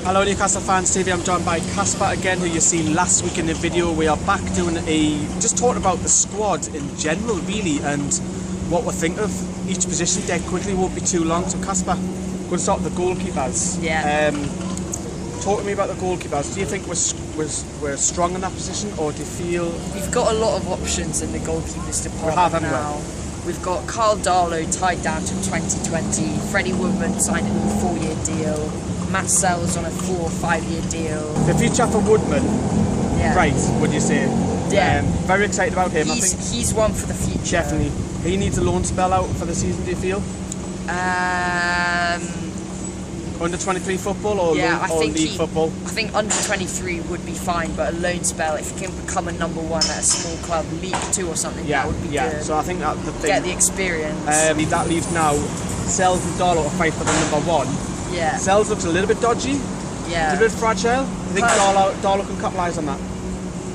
Hello Newcastle fans, TV. I'm joined by Casper again, who you seen last week in the video. We are back doing just talking about the squad in general really, and what we think of each position dead quickly, won't be too long. So Casper, we're going to start with the goalkeepers. Yeah. Talk to me about the goalkeepers. Do you think we're strong in that position, or do you feel... We've got a lot of options in the goalkeepers department now. We've got Carl Darlow tied down to 2020, Freddie Woodman signed a new 4-year deal, Matt Sells on a 4 or 5-year deal. The future for Woodman, yeah. Right, would you say? Yeah. Very excited about him. I think he's one for the future. Definitely. He needs a loan spell out for the season, do you feel? Under 23 football or league football? I think under 23 would be fine, but a loan spell, if he can become a number one at a small club, League 2 or something, that would be good. So I think that's the thing. Get the experience. That leaves now Sells and Darlow to fight for the number one. Yeah. Sells looks a little bit dodgy. Yeah. A bit fragile. I think Darlow can capitalise on that.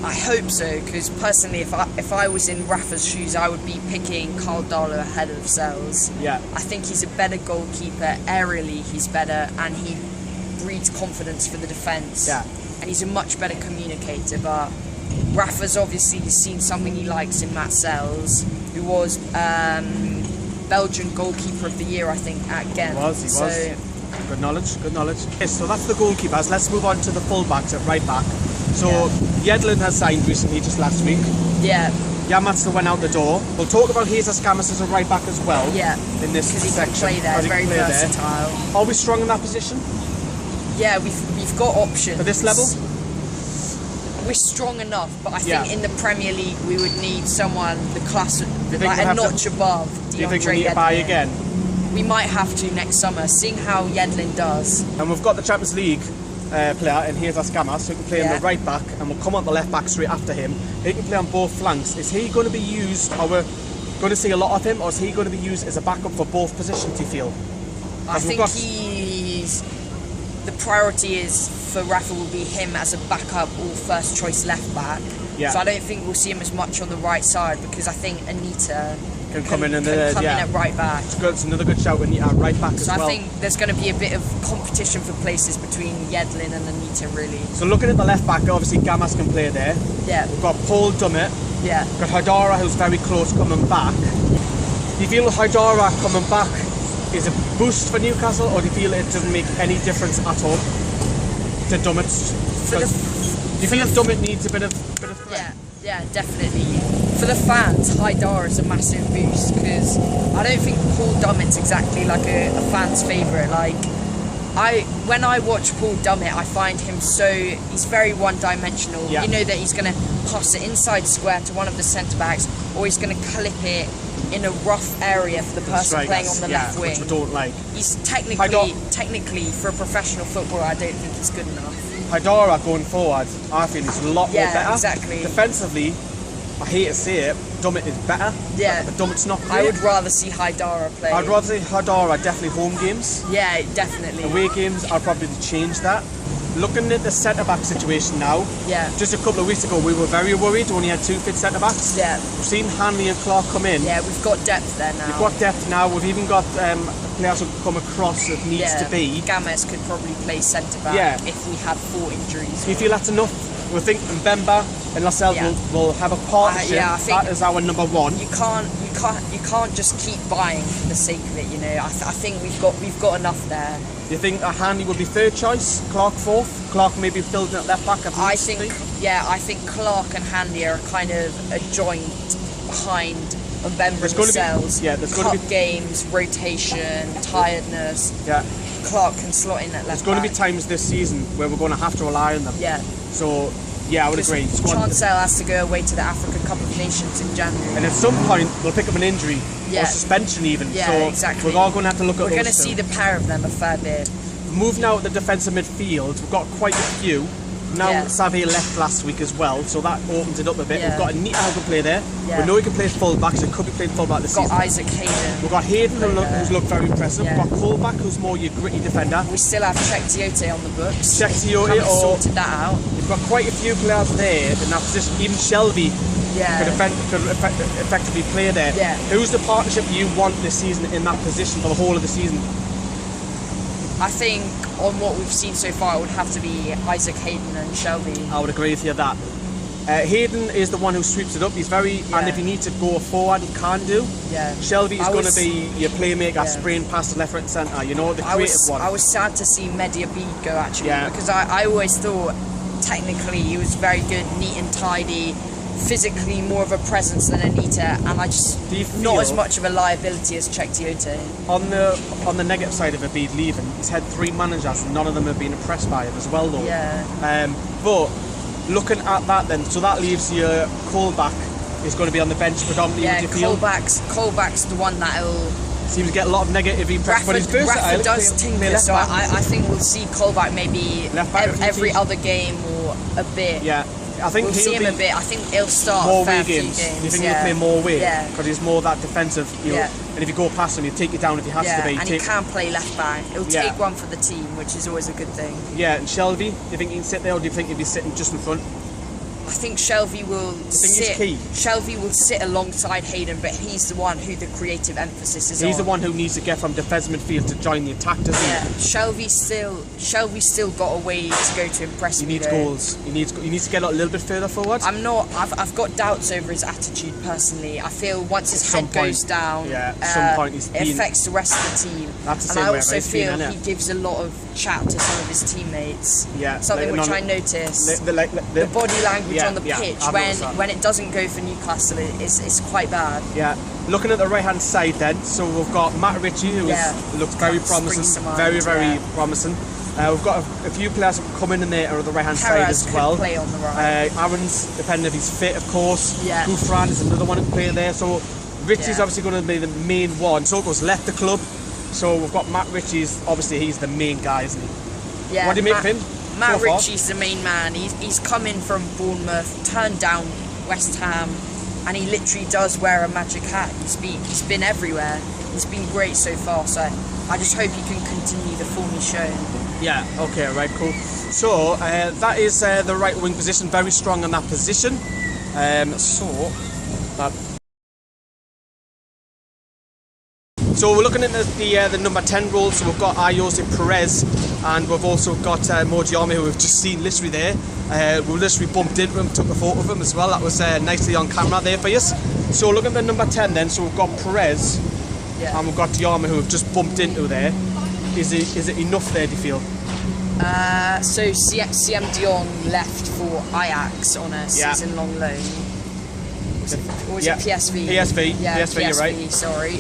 I hope so, because personally, if I was in Rafa's shoes, I would be picking Carl Darlow ahead of Sells. Yeah. I think he's a better goalkeeper. Aerially, he's better, and he breeds confidence for the defence. Yeah. And he's a much better communicator. But Rafa's obviously seen something he likes in Matt Sells, who was Belgian goalkeeper of the year, I think, at Ghent. He was. Good knowledge, good knowledge. Yes, so that's the goalkeepers. Let's move on to the full-backs at right-back. So, Yedlin has signed recently, just last week. Yeah. Yamatsu went out the door. We'll talk about Jesus Camus as a right-back as well. Yeah. In this section. Because he can play there, very versatile. Are we strong in that position? Yeah, we've got options. At this level? We're strong enough, but I think in the Premier League we would need someone the class, like a notch above. Do you think we need to buy again? We might have to next summer, seeing how Yedlin does. And we've got the Champions League player in Jesus Camus, who can play on the right back, and we'll come on the left back straight after him. He can play on both flanks. Is he going to be used, or we're going to see a lot of him, or is he going to be used as a backup for both positions, do you feel? I think the priority is for Rafa will be him as a backup or first choice left back. Yeah. So I don't think we'll see him as much on the right side, because I think Anita can come in in at right back. It's another good shout when you are right back as well. So I think there's going to be a bit of competition for places between Yedlin and Anita, really. So looking at the left back, obviously Gamas can play there. Yeah. We've got Paul Dummett. Yeah. We've got Haidara, who's very close coming back. Do you feel Haidara coming back is a boost for Newcastle, or do you feel it doesn't make any difference at all to Dummett? Do you feel Dummett needs a bit of threat? Yeah, definitely. For the fans, Haidara is a massive boost, because I don't think Paul Dummett's exactly like a fan's favourite. Like, when I watch Paul Dummett, I find him he's very one-dimensional. Yeah. You know that he's going to pass it inside square to one of the centre-backs, or he's going to clip it in a rough area for the person playing on the left wing. Which we don't like. He's technically, for a professional footballer, I don't think he's good enough. Haidara going forward, I feel he's a lot more better. Yeah, exactly. Defensively, I hate to say it, Dummett is better. Yeah. But Dummett's not great. I would rather see Haidara play. I'd rather see Haidara definitely home games. Yeah, definitely. Away games, I'd probably change that. Looking at the centre-back situation now, just a couple of weeks ago we were very worried, only had 2 fit centre-backs. Yeah. We've seen Hanley and Clark come in. Yeah, we've got depth there now. We've got depth now, we've even got players who come across if needs to be. Games could probably play centre-back if we had 4 injuries. Do you feel that's enough? We think Mbemba and Lascelles will have a partnership. I think that is our number one. You can't just keep buying for the sake of it. You know, I think we've got enough there. Do you think Hanley would be third choice, Clark fourth? Clark maybe filled in at left back. I think Clark and Hanley are kind of a joint behind Mbemba and Lascelles. Cup games, rotation, tiredness. Yeah. Clark can slot in at left back. There's going to be times this season where we're going to have to rely on them. Yeah. So, I would agree. Chancel has to go away to the African Cup of Nations in January. And at some point, we'll pick up an injury or suspension even. Yeah, so exactly. We're all going to have to look at those. We're going to see the pair of them a fair bit. Moving out the defensive midfield, we've got quite a few. Now Xavier left last week as well, so that opens it up a bit. We've got Anita who can play there. We know he can play full back, so he could be playing full back this season. We've got Isaac Hayden. We've got Hayden who's looked very impressive. We've got Colback who's more your gritty defender. We still have Czech Tiote on the books. Czech Tiote sorted that out. We've got quite a few players there in that position. Even Shelby could effectively play there. Yeah. Who's the partnership you want this season in that position for the whole of the season? I think on what we've seen so far, it would have to be Isaac, Hayden, and Shelby. I would agree with you that. Hayden is the one who sweeps it up. He's very, and if you need to go forward, he can do. Yeah. Shelby is going to be your playmaker, spraying past the left, right, and centre. You know, the creative one. I was sad to see Mehdi Abid go actually, Yeah. because I always thought technically he was very good, neat and tidy, physically more of a presence than Anita, and I just not as much of a liability as Cheick. On the negative side of Abid leaving, he's had 3 managers, and none of them have been impressed by him as well, though. Yeah. But looking at that, then, so that leaves your Colback is going to be on the bench predominantly. Yeah, would you feel? Colback's the one that'll. Seems to get a lot of negative impression, but he's versatile. Rafa does tinker, so I think we'll see Colback maybe every other game or a bit. Yeah. I think we'll see him a bit. I think he'll start more a fair away few games. games. You think he'll play more away? Yeah. Because he's more that defensive. Yeah. And if you go past him, he'll take you down if he has to be. And he can play left back. He'll Yeah. take one for the team, which is always a good thing. Yeah, and Shelby, do you think he can sit there, or do you think he'll be sitting just in front? I think Shelby will he's key? Shelby will sit alongside Hayden, but he's the one who the creative emphasis is on. He's the one who needs to get from defensive midfield to join the attack, doesn't he? Yeah, Shelby's still got a way to go to impress me. He needs though. goals. He needs to get a little bit further forward. I've got doubts over his attitude personally. I feel once his head goes down, it affects the rest of the team. That's the and same I way also Ray's been, feel innit? he gives a lot of chat to some of his teammates. Yeah, something like, which I noticed. The Body language on the pitch I've noticed that. when it doesn't go for Newcastle, it's quite bad. Yeah. Looking at the right hand side then, so we've got Matt Ritchie, who looks very promising, very promising. We've got a few players coming in there on the right hand side as well. Play on the right. Aaron's, depending if he's fit, of course. Yeah. Gouffran is another one to play there. So Ritchie's obviously going to be the main one. Soko's left the club, so we've got Matt Ritchie's. Obviously, he's the main guy, isn't he? Yeah. What do you make of him? Matt Ritchie's the main man. He's come in from Bournemouth, turned down West Ham, and he literally does wear a magic hat. He's been everywhere. He's been great so far. So I just hope he can continue the form he's shown. Yeah. Okay. Right. Cool. So that is the right wing position. Very strong in that position. So we're looking at the number 10 role. So we've got Jose Perez, and we've also got Mojiame, who we've just seen literally there. We literally bumped into him, took a photo of him as well. That was nicely on camera there for you. So looking at the number 10 then. So we've got Perez, and we've got Diarma, who we've just bumped into there. Is it enough there, do you feel? So CM Dion left for Ajax on a season-long loan. Or was it PSV? PSV. Yeah, PSV, you're right. Sorry.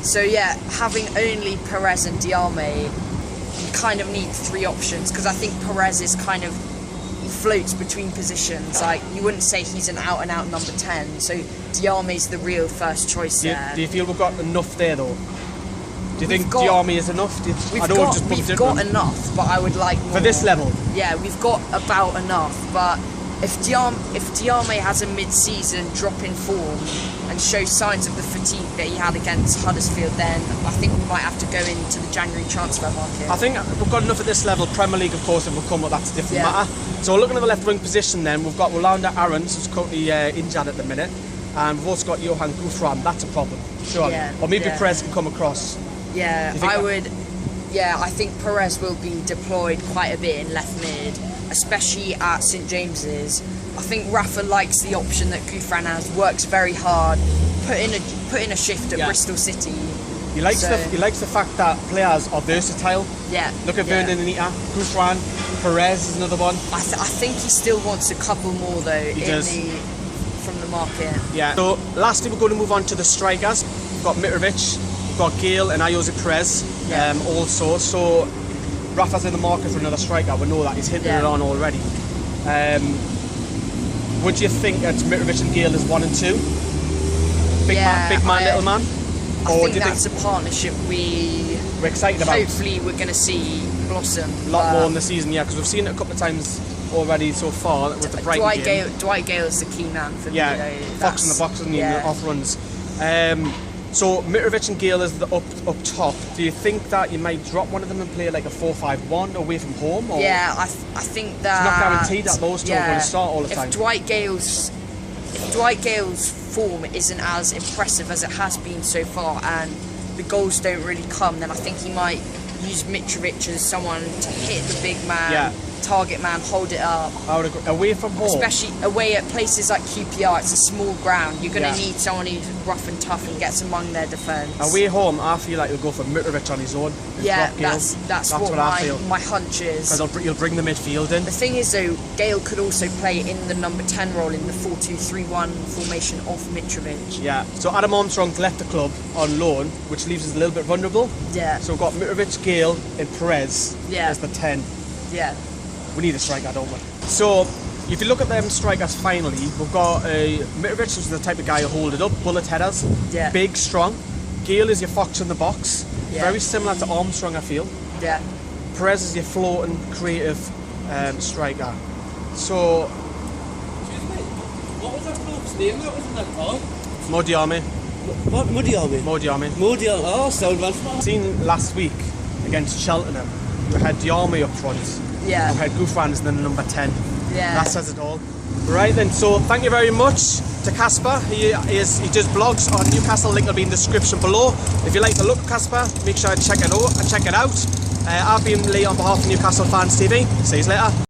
So yeah, having only Perez and Diarme, you kind of need 3 options, because I think Perez is kind of, he floats between positions. Like, you wouldn't say he's an out-and-out number 10. So Diarme's the real first choice there. Do you feel we've got enough there though? Do you think Diarme is enough? We've got enough, but I would like more. For this level? Yeah, we've got about enough, but if Diarme has a mid-season drop in form and shows signs of the fatigue that he had against Huddersfield, then I think we might have to go into the January transfer market. I think we've got enough at this level. Premier League, of course, if we'll come up, that's a different matter. So looking at the left wing position then, we've got Rolanda Aarons, who's currently injured at the minute, and we've also got Johan Gouffran. That's a problem, sure. Yeah, or maybe Perez can come across. Yeah, I think Perez will be deployed quite a bit in left mid, especially at St James's. I think Rafa likes the option that Gouffran has, works very hard, put in a shift at Bristol City. He likes the fact that players are versatile. Yeah. Look at Vernon Anita, Gouffran, Perez is another one. I think he still wants a couple more though from the market. Yeah. So lastly, we're going to move on to the strikers. We've got Mitrovic, we've got Gale and Jose Perez. Also, so Rafa's in the market for another striker. We know that he's hitting it on already. Would you think that Mitrovic and Gale is 1 and 2? Big man, little man? I think that's a partnership we're excited about. Hopefully we're going to see blossom. A lot more in the season, because we've seen it a couple of times already so far with the Brighton game. Dwight Gale is the key man for me. Fox in the box and off runs. So Mitrovic and Gale is the up top. Do you think that you might drop one of them and play like a 4-5-1 away from home? Or yeah, I think that it's not guaranteed that those two are going to start all the time. If Dwight Gale's form isn't as impressive as it has been so far, and the goals don't really come, then I think he might use Mitrovic as someone to hit the big man, Yeah. target man, hold it up. I would agree. Away from home. Especially away at places like QPR, it's a small ground. You're going to Yeah. need someone who's rough and tough and gets among their defence. Away home, I feel like he'll go for Mitrovic on his own. and Yeah, drop Gale. that's what I feel. my hunch is. Because he'll bring the midfield in. The thing is though, Gale could also play in the number 10 role in the 4-2-3-1 formation of Mitrovic. Yeah. So Adam Armstrong's left the club on loan, which leaves us a little bit vulnerable. Yeah, So we've got Mitrovic, Gale, and Perez Yeah. as the 10. yeah, We need a striker, don't we? So, if you look at them strikers finally, we've got Mitrovic, who's the type of guy who hold it up, bullet headers, Yeah. big, strong. Gale is your fox in the box, Yeah. very similar to Armstrong, I feel. yeah. Perez is your floating, creative striker. So, Excuse me, what was that bloke's name that was in that car? Modiame. What, Muddy Army? Modiame. Muddy Army, oh, sound man. Seen last week against Cheltenham, we had Diarmi up front. Yeah. We had Gouffran as the number 10. Yeah. That says it all. Right then, so thank you very much to Casper. He does blogs on Newcastle, link will be in the description below. If you like the look of Casper, make sure to check it out. I've been Lee on behalf of Newcastle Fans TV. See you later.